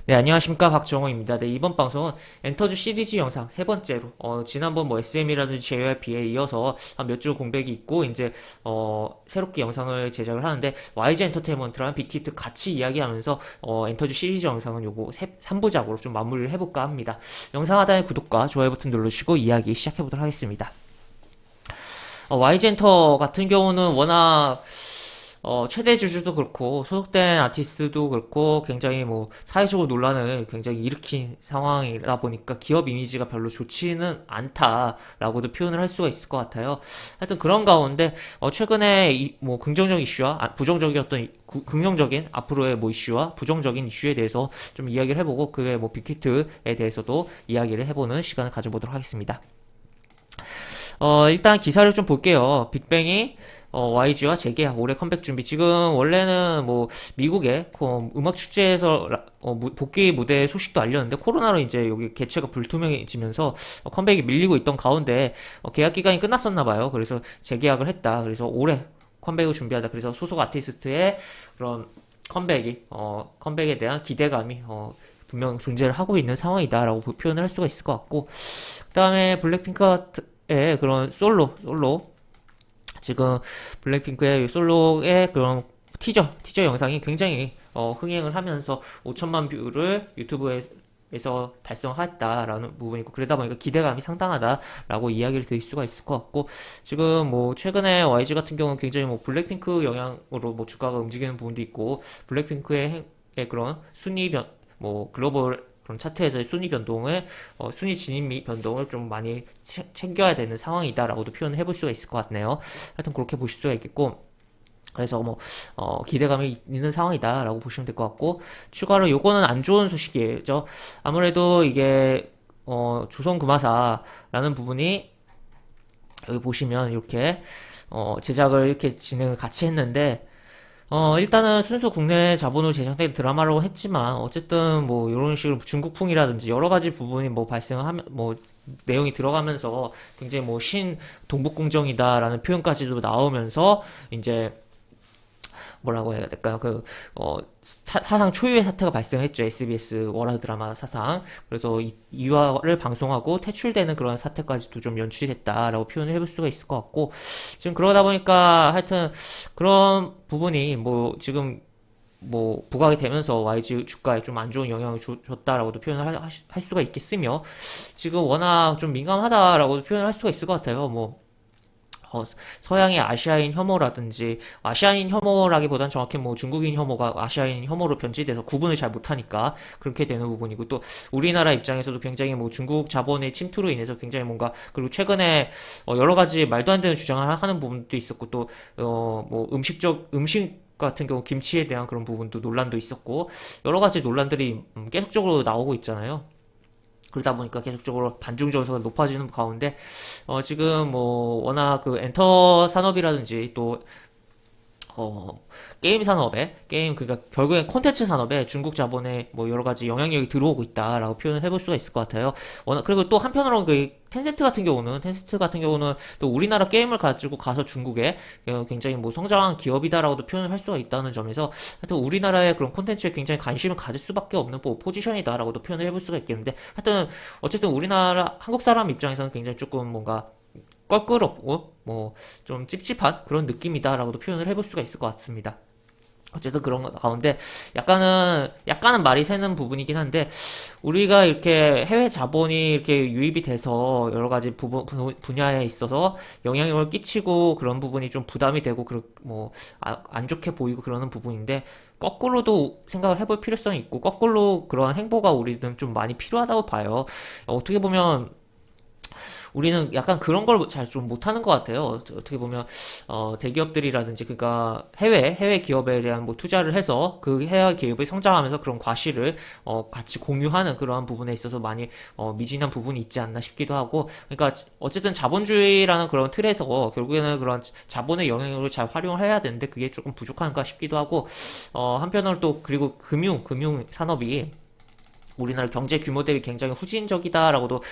네, 안녕하십니까. 박정호입니다. 네, 이번 방송은 엔터즈 시리즈 영상 세 번째로, 지난번 뭐 SM이라든지 JYP에 이어서 한 몇 주 공백이 있고, 이제, 새롭게 영상을 제작을 하는데, YG 엔터테인먼트랑 빅히트 같이 이야기하면서, 엔터즈 시리즈 영상은 요거 3부작으로 좀 마무리를 해볼까 합니다. 영상 하단에 구독과 좋아요 버튼 눌러주시고 이야기 시작해보도록 하겠습니다. YG 엔터 같은 경우는 워낙 최대 주주도 그렇고 소속된 아티스트도 그렇고 굉장히 뭐 사회적으로 논란을 굉장히 일으킨 상황이다 보니까 기업 이미지가 별로 좋지는 않다라고도 표현을 할 수가 있을 것 같아요. 하여튼 그런 가운데 최근에 뭐 긍정적 이슈와 부정적이었던 긍정적인 앞으로의 뭐 이슈와 부정적인 이슈에 대해서 좀 이야기를 해보고 그외 뭐 빅히트에 대해서도 이야기를 해보는 시간을 가져보도록 하겠습니다. 일단 기사를 좀 볼게요. 빅뱅이 YG와 재계약 올해 컴백 준비. 지금 원래는 뭐 미국의 음악 축제에서 복귀 무대 소식도 알렸는데 코로나로 이제 여기 개최가 불투명해지면서 컴백이 밀리고 있던 가운데 계약 기간이 끝났었나 봐요. 그래서 재계약을 했다. 그래서 올해 컴백을 준비하다. 그래서 소속 아티스트의 그런 컴백에 대한 기대감이 분명 존재를 하고 있는 상황이다라고 표현을 할 수가 있을 것 같고, 그 다음에 블랙핑크의 그런 솔로 지금 블랙핑크의 솔로의 그런 티저 영상이 굉장히 흥행을 하면서 5천만 뷰를 유튜브에서 달성했다라는 부분이고, 그러다 보니까 기대감이 상당하다라고 이야기를 드릴 수가 있을 것 같고, 지금 뭐 최근에 YG 같은 경우는 굉장히 뭐 블랙핑크 영향으로 뭐 주가가 움직이는 부분도 있고, 블랙핑크의 그런 뭐 글로벌 그런 차트에서의 순위 변동을 순위 진입 변동을 좀 많이 챙겨야 되는 상황이다라고도 표현을 해볼 수가 있을 것 같네요. 하여튼 그렇게 보실 수가 있겠고, 그래서 뭐 기대감이 있는 상황이다라고 보시면 될 것 같고, 추가로 요거는 안 좋은 소식이죠. 아무래도 이게 조선구마사라는 부분이 여기 보시면 이렇게 제작을 이렇게 진행을 같이 했는데, 일단은 순수 국내 자본으로 제작된 드라마라고 했지만, 어쨌든 뭐, 이런 식으로 중국풍이라든지 여러 가지 부분이 뭐 발생하면, 뭐, 내용이 들어가면서 굉장히 뭐, 동북공정이다라는 표현까지도 나오면서, 이제, 뭐라고 해야 될까요? 사상 초유의 사태가 발생했죠. SBS 월화 드라마 사상. 그래서 2화를 방송하고 퇴출되는 그런 사태까지도 좀 연출이 됐다라고 표현을 해볼 수가 있을 것 같고, 지금 그러다 보니까 하여튼 그런 부분이 뭐 지금 뭐 부각이 되면서 YG 주가에 좀 안 좋은 영향을 줬다라고도 표현을 할 수가 있겠으며, 지금 워낙 좀 민감하다라고도 표현을 할 수가 있을 것 같아요. 뭐 서양의 아시아인 혐오라든지, 아시아인 혐오라기보단 정확히 뭐 중국인 혐오가 아시아인 혐오로 변질돼서 구분을 잘 못하니까 그렇게 되는 부분이고, 또 우리나라 입장에서도 굉장히 뭐 중국 자본의 침투로 인해서 굉장히 뭔가, 그리고 최근에 여러 가지 말도 안 되는 주장을 하는 부분도 있었고, 또 뭐 음식 같은 경우 김치에 대한 그런 부분도 논란도 있었고, 여러 가지 논란들이 계속적으로 나오고 있잖아요. 그러다 보니까 계속적으로 반중 정서가 높아지는 가운데, 지금 뭐 워낙 그 엔터 산업이라든지 또 어, 게임 산업에, 그러니까 결국엔 콘텐츠 산업에 중국 자본의 뭐 여러 가지 영향력이 들어오고 있다라고 표현을 해볼 수가 있을 것 같아요. 그리고 또 한편으로는 텐센트 같은 경우는 또 우리나라 게임을 가지고 가서 중국에 굉장히 뭐 성장한 기업이다라고도 표현을 할 수가 있다는 점에서, 하여튼 우리나라의 그런 콘텐츠에 굉장히 관심을 가질 수밖에 없는 뭐 포지션이다라고도 표현을 해볼 수가 있겠는데, 하여튼 어쨌든 우리나라 한국 사람 입장에서는 굉장히 조금 뭔가 껄끄럽고 뭐 좀 찝찝한 그런 느낌이다라고도 표현을 해볼 수가 있을 것 같습니다. 어쨌든 그런 가운데 약간은 말이 새는 부분이긴 한데, 우리가 이렇게 해외 자본이 이렇게 유입이 돼서 여러 가지 분야에 있어서 영향력을 끼치고 그런 부분이 좀 부담이 되고, 안 좋게 보이고 그러는 부분인데, 거꾸로도 생각을 해볼 필요성이 있고, 거꾸로 그러한 행보가 우리는 좀 많이 필요하다고 봐요. 어떻게 보면 우리는 약간 그런 걸 잘 좀 못하는 것 같아요. 어떻게 보면 대기업들이라든지, 그러니까 해외 기업에 대한 뭐 투자를 해서 그 해외 기업이 성장하면서 그런 과실을 같이 공유하는 그러한 부분에 있어서 많이 미진한 부분이 있지 않나 싶기도 하고, 그러니까 어쨌든 자본주의라는 그런 틀에서 결국에는 그런 자본의 영향력을 잘 활용을 해야 되는데 그게 조금 부족한가 싶기도 하고, 한편으로 또 그리고 금융 산업이 우리나라 경제 규모 대비 굉장히 후진적이다라고도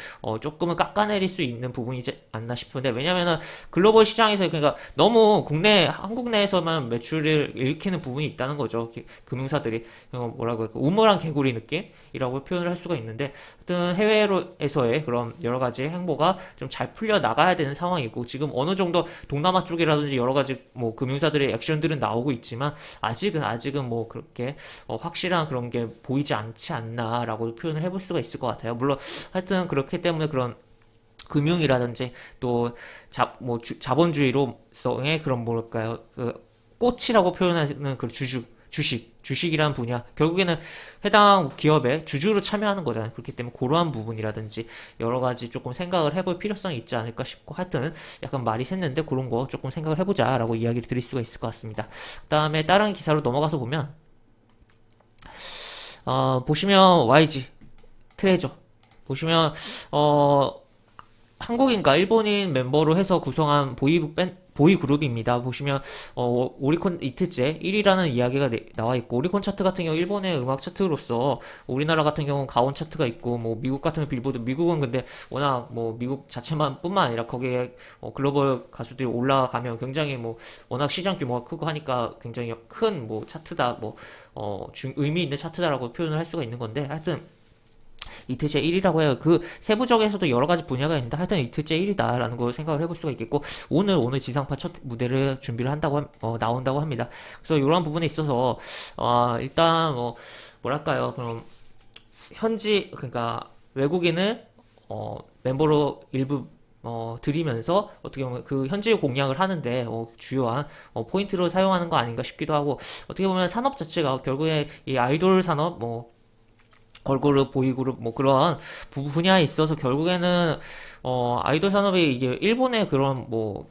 조금은 깎아내릴 수 있는 부분이지 않나 싶은데, 왜냐면은 글로벌 시장에서 그러니까 너무 한국 내에서만 매출을 일으키는 부분이 있다는 거죠. 금융사들이 뭐라고 할까, 우물안 개구리 느낌이라고 표현을 할 수가 있는데, 하여튼 해외에서의 그런 여러 가지 행보가 좀 잘 풀려 나가야 되는 상황이고, 지금 어느 정도 동남아 쪽이라든지 여러 가지 뭐 금융사들의 액션들은 나오고 있지만 아직은 뭐 그렇게 확실한 그런 게 보이지 않지 않나라고 표현을 해볼 수가 있을 것 같아요. 물론 하여튼 그렇기 때문에 그런 금융이라든지 또 자본주의로서의 그런 뭐랄까요, 그 꽃이라고 표현하는 그 주식이라는 분야, 결국에는 해당 기업의 주주로 참여하는 거잖아요. 그렇기 때문에 그러한 부분이라든지 여러 가지 조금 생각을 해볼 필요성이 있지 않을까 싶고, 하여튼 약간 말이 샜는데 그런 거 조금 생각을 해보자라고 이야기를 드릴 수가 있을 것 같습니다. 그 다음에 다른 기사로 넘어가서 보면, 보시면 YG 트레저 보시면 한국인과 일본인 멤버로 해서 구성한 보이 그룹입니다. 보시면 오리콘 이틀째 1위라는 이야기가 나와 있고, 오리콘 차트 같은 경우 일본의 음악 차트로서, 우리나라 같은 경우는 가온 차트가 있고, 뭐 미국 같은 경우 빌보드, 미국은 근데 워낙 뭐 미국 자체만 뿐만 아니라 거기에 글로벌 가수들이 올라가면 굉장히 뭐 워낙 시장 규모가 크고 하니까 굉장히 큰 뭐 차트다, 뭐 의미 있는 차트다라고 표현을 할 수가 있는 건데, 하여튼 이틀째 1위라고 해요. 그 세부적에서도 여러 가지 분야가 있는데 하여튼 이틀째 1위다라는 걸 생각을 해볼 수가 있겠고, 오늘 지상파 첫 무대를 준비를 나온다고 합니다. 그래서 이런 부분에 있어서 일단 뭐랄까요, 그럼 그러니까 외국인을 멤버로 일부 들이면서 어떻게 보면 그 현지 공략을 하는데 주요한 포인트로 사용하는 거 아닌가 싶기도 하고, 어떻게 보면 산업 자체가 결국에 이 아이돌 산업, 뭐 걸그룹, 보이그룹, 뭐 그런 분야에 있어서 결국에는 아이돌 산업이 이게 일본의 그런 뭐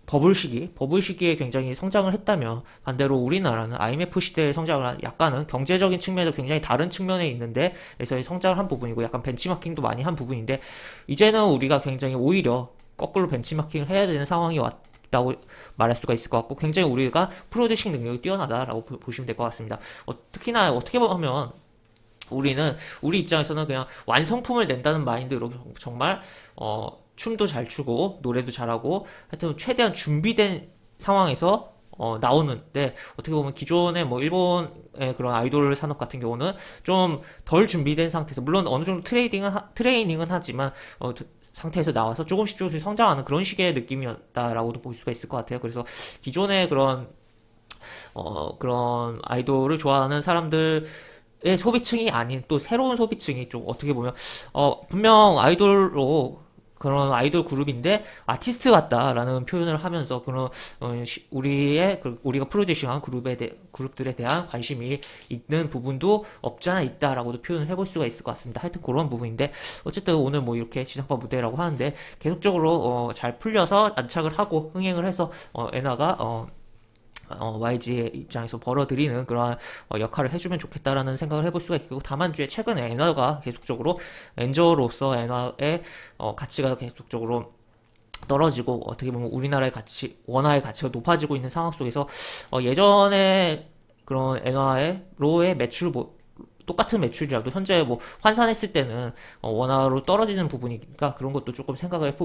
버블 시기에 굉장히 성장을 했다면, 반대로 우리나라는 IMF 시대에 성장을 약간은 경제적인 측면에서 굉장히 다른 측면에 있는데 에서의 성장을 한 부분이고, 약간 벤치마킹도 많이 한 부분인데, 이제는 우리가 굉장히 오히려 거꾸로 벤치마킹을 해야 되는 상황이 왔다고 말할 수가 있을 것 같고, 굉장히 우리가 프로듀싱 능력이 뛰어나다라고 보시면 될 것 같습니다. 특히나 어떻게 보면 우리 입장에서는 그냥 완성품을 낸다는 마인드로 정말 춤도 잘 추고 노래도 잘하고, 하여튼 최대한 준비된 상황에서 나오는데, 어떻게 보면 기존의 뭐 일본의 그런 아이돌 산업 같은 경우는 좀 덜 준비된 상태에서, 물론 어느 정도 트레이닝은 하지만 상태에서 나와서 조금씩 성장하는 그런 식의 느낌이었다라고도 볼 수가 있을 것 같아요. 그래서 기존의 그런 아이돌을 좋아하는 사람들 의 소비층이 아닌 또 새로운 소비층이 좀 어떻게 보면 분명 그런 아이돌 그룹인데 아티스트 같다라는 표현을 하면서, 그런 우리가 프로듀싱한 그룹들에 대한 관심이 있는 부분도 없잖아 있다라고도 표현을 해볼 수가 있을 것 같습니다. 하여튼 그런 부분인데, 어쨌든 오늘 뭐 이렇게 지상파 무대라고 하는데 계속적으로 잘 풀려서 안착을 하고 흥행을 해서 엔화가 YG의 입장에서 벌어들이는 그러한 역할을 해주면 좋겠다라는 생각을 해볼 수가 있고, 다만 최근에 엔화가 계속적으로 엔저로서 엔화의 가치가 계속적으로 떨어지고, 어떻게 보면 우리나라의 원화의 가치가 높아지고 있는 상황 속에서 예전에 그런 엔화의 로의 똑같은 매출이라도 현재 뭐 환산했을 때는 원화로 떨어지는 부분이니까, 그런 것도 조금 생각을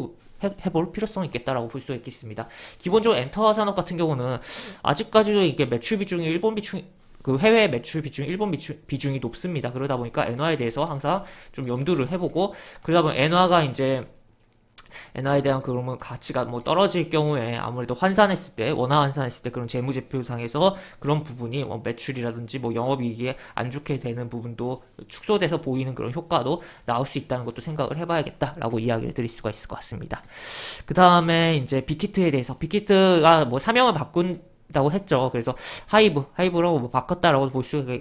해볼 필요성이 있겠다라고 볼 수가 있겠습니다. 기본적으로 엔터 산업 같은 경우는 아직까지도 이게 매출 비중이 그 해외 매출 비중이 일본 비중이 높습니다. 그러다 보니까 엔화에 대해서 항상 좀 염두를 해보고, 그러다 보면 엔화에 대한 그러면 가치가 뭐 떨어질 경우에 아무래도 원화 환산했을 때 그런 재무제표상에서 그런 부분이 뭐 매출이라든지 뭐 영업이익에 안 좋게 되는 부분도 축소돼서 보이는 그런 효과도 나올 수 있다는 것도 생각을 해봐야겠다라고 이야기를 드릴 수가 있을 것 같습니다. 그 다음에 이제 빅히트에 대해서, 빅히트가 뭐 사명을 바꾼다고 했죠. 그래서 하이브라고 뭐 바꿨다라고 볼 수가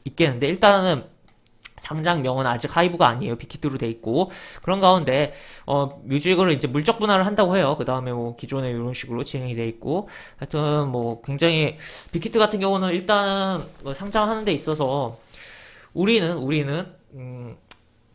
있겠는데, 일단은 상장명은 아직 하이브가 아니에요. 빅히트로 돼 있고, 그런 가운데 뮤직을 이제 물적 분할을 한다고 해요. 그 다음에 뭐 기존에 이런 식으로 진행이 돼 있고, 하여튼 뭐 굉장히 빅히트 같은 경우는 일단은 뭐 상장하는 데 있어서 우리는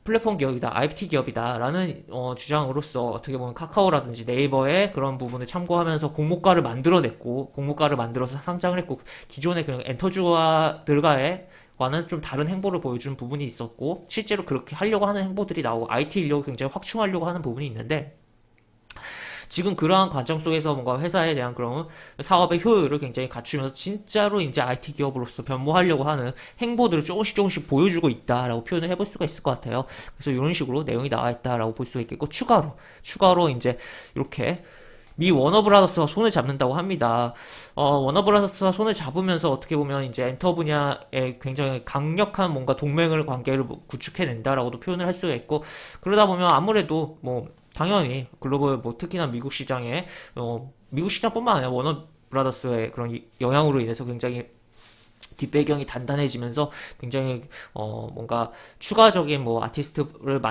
플랫폼 기업이다, IPT 기업이다라는 주장으로서, 어떻게 보면 카카오라든지 네이버의 그런 부분을 참고하면서 공모가를 만들어서 상장을 했고, 기존의 그런 엔터주와들과의 와는 좀 다른 행보를 보여주는 부분이 있었고 실제로 그렇게 하려고 하는 행보들이 나오고 IT 인력을 굉장히 확충하려고 하는 부분이 있는데 지금 그러한 과정 속에서 뭔가 회사에 대한 그런 사업의 효율을 굉장히 갖추면서 진짜로 이제 IT 기업으로서 변모하려고 하는 행보들을 조금씩 조금씩 보여주고 있다라고 표현을 해볼 수가 있을 것 같아요. 그래서 이런 식으로 내용이 나와 있다라고 볼 수가 있겠고 추가로 이제 이렇게 미 워너브라더스가 손을 잡는다고 합니다. 워너브라더스가 손을 잡으면서 어떻게 보면 이제 엔터 분야에 굉장히 강력한 뭔가 동맹을 관계를 구축해낸다라고도 표현을 할 수가 있고 그러다 보면 아무래도 뭐 당연히 글로벌 뭐 특히나 미국 시장에 미국 시장뿐만 아니라 워너브라더스의 그런 영향으로 인해서 굉장히 뒷배경이 단단해지면서 굉장히 뭔가 추가적인 뭐 아티스트를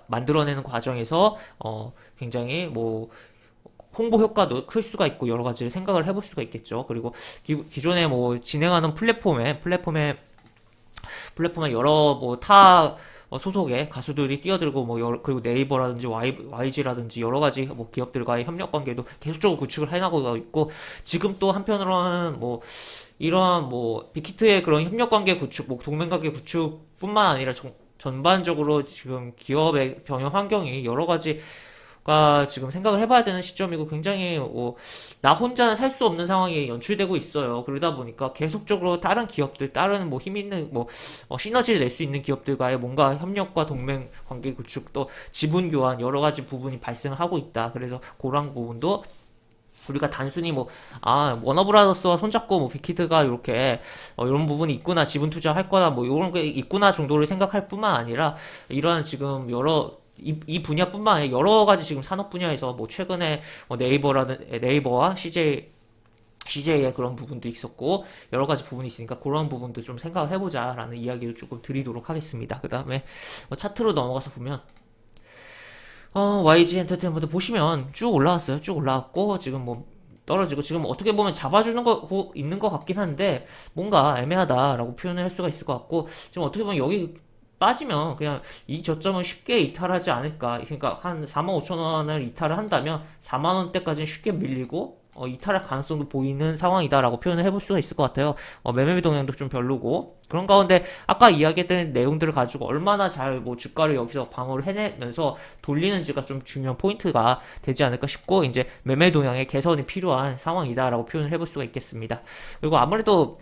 만들어내는 과정에서 굉장히 뭐 홍보 효과도 클 수가 있고 여러 가지 생각을 해볼 수가 있겠죠. 그리고 기존에 뭐 진행하는 플랫폼에 여러 뭐타 소속의 가수들이 뛰어들고 뭐 그리고 네이버라든지 YG라든지 여러 가지 뭐 기업들과의 협력 관계도 계속적으로 구축을 해나가고 있고 지금 또 한편으로는 뭐 이러한 뭐 빅히트의 그런 협력 관계 구축, 뭐 동맹 관계 구축뿐만 아니라 전반적으로 지금 기업의 경영 환경이 여러 가지가 지금 생각을 해봐야 되는 시점이고 굉장히 나 혼자는 살 수 없는 상황이 연출되고 있어요. 그러다 보니까 계속적으로 다른 기업들, 다른 뭐 힘 있는 뭐 시너지를 낼 수 있는 기업들과의 뭔가 협력과 동맹 관계 구축 또 지분 교환 여러 가지 부분이 발생하고 있다. 그래서 그런 부분도 우리가 단순히 워너브라더스와 손잡고 뭐 빅히트가 이렇게 이런 부분이 있구나 지분 투자할 거나 뭐 이런 게 있구나 정도를 생각할 뿐만 아니라 이러한 지금 이 분야뿐만 아니라 여러 가지 지금 산업 분야에서 뭐 최근에 네이버와 CJ의 그런 부분도 있었고 여러 가지 부분이 있으니까 그런 부분도 좀 생각을 해보자라는 이야기를 조금 드리도록 하겠습니다. 그 다음에 차트로 넘어가서 보면 YG 엔터테인먼트 보시면 쭉 올라왔어요. 쭉 올라왔고 지금 뭐 떨어지고 지금 어떻게 보면 잡아주는 거 있는 것 같긴 한데 뭔가 애매하다라고 표현을 할 수가 있을 것 같고 지금 어떻게 보면 여기 빠지면 그냥 이 저점을 쉽게 이탈하지 않을까. 그러니까 한 45,000원을 이탈을 한다면 4만원대까지는 쉽게 밀리고 이탈할 가능성도 보이는 상황이다라고 표현을 해볼 수가 있을 것 같아요. 매매 동향도 좀 별로고 그런 가운데 아까 이야기했던 내용들을 가지고 얼마나 잘 뭐 주가를 여기서 방어를 해내면서 돌리는지가 좀 중요한 포인트가 되지 않을까 싶고 이제 매매 동향의 개선이 필요한 상황이다라고 표현을 해볼 수가 있겠습니다. 그리고 아무래도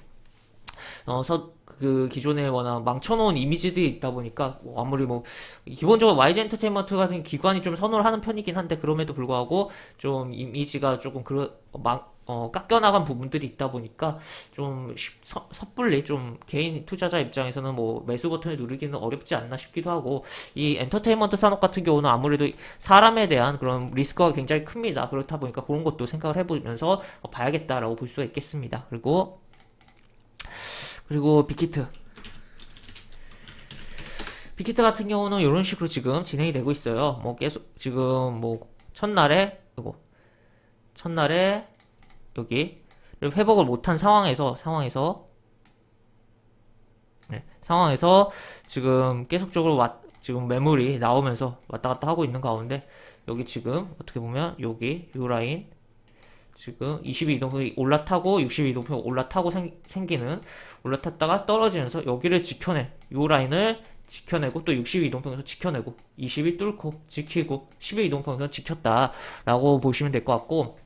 그 기존에 워낙 망쳐놓은 이미지들이 있다 보니까 아무리 뭐 기본적으로 YG 엔터테인먼트 같은 기관이 좀 선호를 하는 편이긴 한데 그럼에도 불구하고 좀 이미지가 조금 깎여나간 부분들이 있다 보니까 좀 섣불리 좀 개인 투자자 입장에서는 뭐 매수 버튼을 누르기는 어렵지 않나 싶기도 하고 이 엔터테인먼트 산업 같은 경우는 아무래도 사람에 대한 그런 리스크가 굉장히 큽니다. 그렇다 보니까 그런 것도 생각을 해보면서 봐야겠다라고 볼 수가 있겠습니다. 그리고 빅히트 같은 경우는 이런 식으로 지금 진행이 되고 있어요. 뭐 계속 지금 뭐 첫날에 여기 회복을 못한 상황에서 지금 계속적으로 지금 매물이 나오면서 왔다 갔다 하고 있는 가운데 여기 지금 어떻게 보면 여기 요 라인 지금 22이동평이 올라타고 62이동평 올라타고 올라탔다가 떨어지면서 여기를 요 라인을 지켜내고 또 62이동평에서 지켜내고 20이 뚫고 지키고 12이동평에서 지켰다라고 보시면 될 것 같고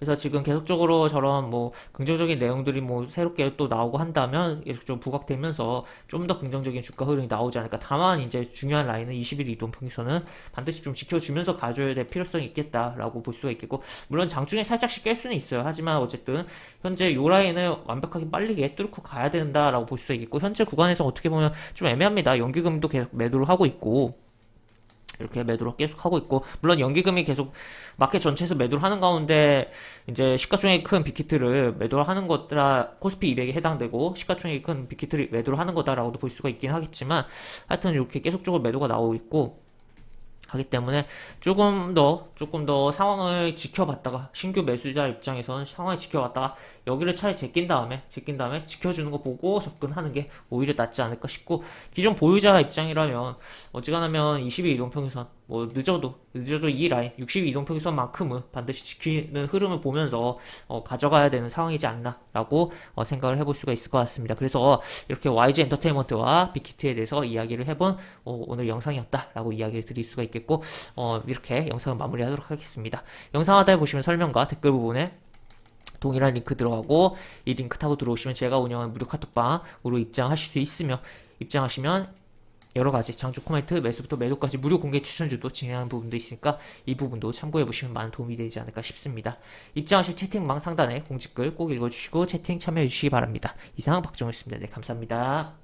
그래서 지금 계속적으로 저런 뭐 긍정적인 내용들이 뭐 새롭게 또 나오고 한다면 계속 좀 부각되면서 좀 더 긍정적인 주가 흐름이 나오지 않을까. 다만 이제 중요한 라인은 21 이동평에서는 반드시 좀 지켜주면서 가줘야 될 필요성이 있겠다라고 볼 수가 있겠고 물론 장중에 살짝씩 깰 수는 있어요. 하지만 어쨌든 현재 요 라인을 완벽하게 빨리 뚫고 가야 된다라고 볼 수가 있겠고 현재 구간에서 어떻게 보면 좀 애매합니다. 연기금도 계속 매도를 하고 있고 이렇게 매도를 계속 하고 있고 물론 연기금이 계속 마켓 전체에서 매도를 하는 가운데 이제 시가총액이 큰 빅히트를 매도를 하는 거라 코스피 200에 해당되고 시가총액이 큰 빅히트를 매도를 하는 거다라고도 볼 수가 있긴 하겠지만 하여튼 이렇게 계속적으로 매도가 나오고 있고 하기 때문에 조금 더 상황을 지켜봤다가 신규 매수자 입장에서는 상황을 지켜봤다가 여기를 차에 제낀 다음에 지켜주는 거 보고 접근하는 게 오히려 낫지 않을까 싶고 기존 보유자 입장이라면 어지간하면 22 이동평선 뭐 늦어도 이 라인 62이동평균선만큼은 반드시 지키는 흐름을 보면서 가져가야 되는 상황이지 않나라고 생각을 해볼 수가 있을 것 같습니다. 그래서 이렇게 YG 엔터테인먼트와 빅히트에 대해서 이야기를 해본 오늘 영상이었다라고 이야기를 드릴 수가 있겠고 이렇게 영상을 마무리하도록 하겠습니다. 영상 하단에 보시면 설명과 댓글 부분에 동일한 링크 들어가고 이 링크 타고 들어오시면 제가 운영하는 무료 카톡방으로 입장하실 수 있으며 입장하시면 여러가지 장주 코멘트, 매수부터 매도까지 무료 공개 추천주도 진행하는 부분도 있으니까 이 부분도 참고해보시면 많은 도움이 되지 않을까 싶습니다. 입장하실 채팅방 상단에 공지글 꼭 읽어주시고 채팅 참여해주시기 바랍니다. 이상 박정우였습니다. 네, 감사합니다.